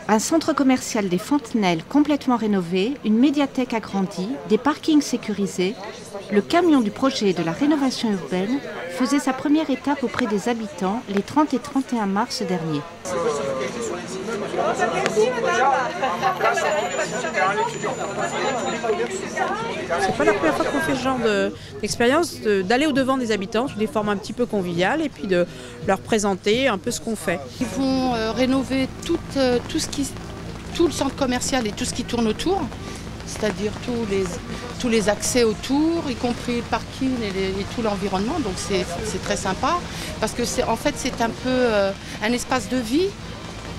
Un centre commercial des Fontenelles complètement rénové, une médiathèque agrandie, des parkings sécurisés, le camion du projet de la rénovation urbaine faisait sa première étape auprès des habitants les 30 et 31 mars dernier. C'est pas la première fois qu'on fait ce genre d'expérience, d'aller au-devant des habitants sous des formes un petit peu conviviales et puis de leur présenter un peu ce qu'on fait. Ils vont rénover tout le centre commercial et tout ce qui tourne autour, c'est-à-dire tous les accès autour, y compris le parking et tout l'environnement. Donc c'est très sympa parce que en fait c'est un peu un espace de vie.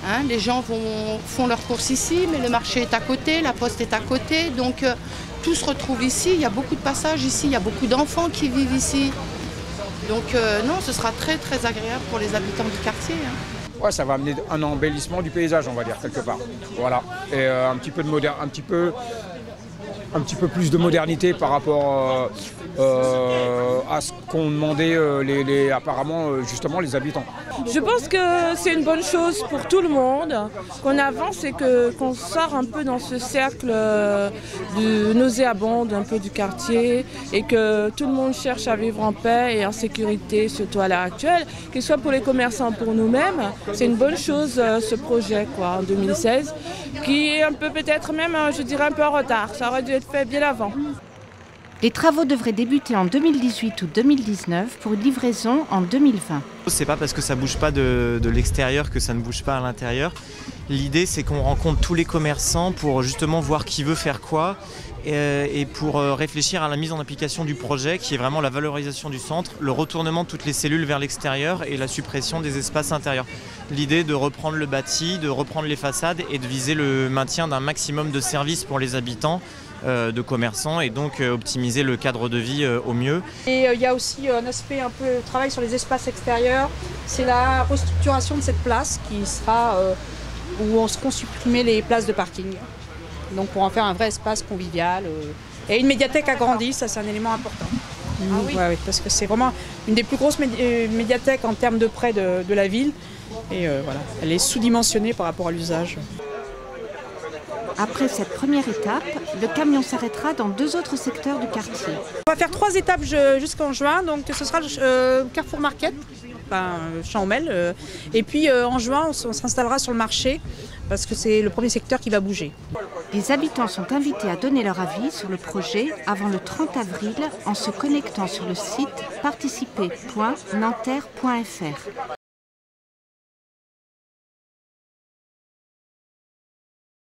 Hein, les gens font leurs courses ici, mais le marché est à côté, la poste est à côté, donc tout se retrouve ici. Il y a beaucoup de passages ici, il y a beaucoup d'enfants qui vivent ici. Donc non, ce sera très très agréable pour les habitants du quartier. Hein. Ouais, ça va amener un embellissement du paysage, on va dire, quelque part. Voilà. Et un petit peu plus de modernité par rapport à ce qu'ont demandé apparemment justement les habitants. Je pense que c'est une bonne chose pour tout le monde, qu'on avance et qu'on sort un peu dans ce cercle de nauséabond un peu du quartier et que tout le monde cherche à vivre en paix et en sécurité, surtout à l'heure actuelle, que ce soit pour les commerçants, pour nous-mêmes. C'est une bonne chose ce projet en 2016, qui est un peu peut-être même, je dirais, un peu en retard. Ça aurait dû être fait bien avant. Les travaux devraient débuter en 2018 ou 2019 pour une livraison en 2020. C'est pas parce que ça bouge pas de l'extérieur que ça ne bouge pas à l'intérieur. L'idée, c'est qu'on rencontre tous les commerçants pour justement voir qui veut faire quoi et pour réfléchir à la mise en application du projet qui est vraiment la valorisation du centre, le retournement de toutes les cellules vers l'extérieur et la suppression des espaces intérieurs. L'idée de reprendre le bâti, de reprendre les façades et de viser le maintien d'un maximum de services pour les habitants, de commerçants et donc optimiser le cadre de vie au mieux. Et il y a aussi un aspect un peu travail sur les espaces extérieurs, c'est la restructuration de cette place qui sera où on se supprimer les places de parking. Donc pour en faire un vrai espace convivial et une médiathèque agrandie, ça c'est un élément important. Ah oui. Ouais, parce que c'est vraiment une des plus grosses médiathèques en termes de près de la ville et voilà, elle est sous-dimensionnée par rapport à l'usage. Après cette première étape, le camion s'arrêtera dans 2 autres secteurs du quartier. On va faire 3 étapes jusqu'en juin, donc ce sera le Carrefour Market, Champmel, et puis en juin on s'installera sur le marché parce que c'est le premier secteur qui va bouger. Les habitants sont invités à donner leur avis sur le projet avant le 30 avril en se connectant sur le site participer.nanterre.fr.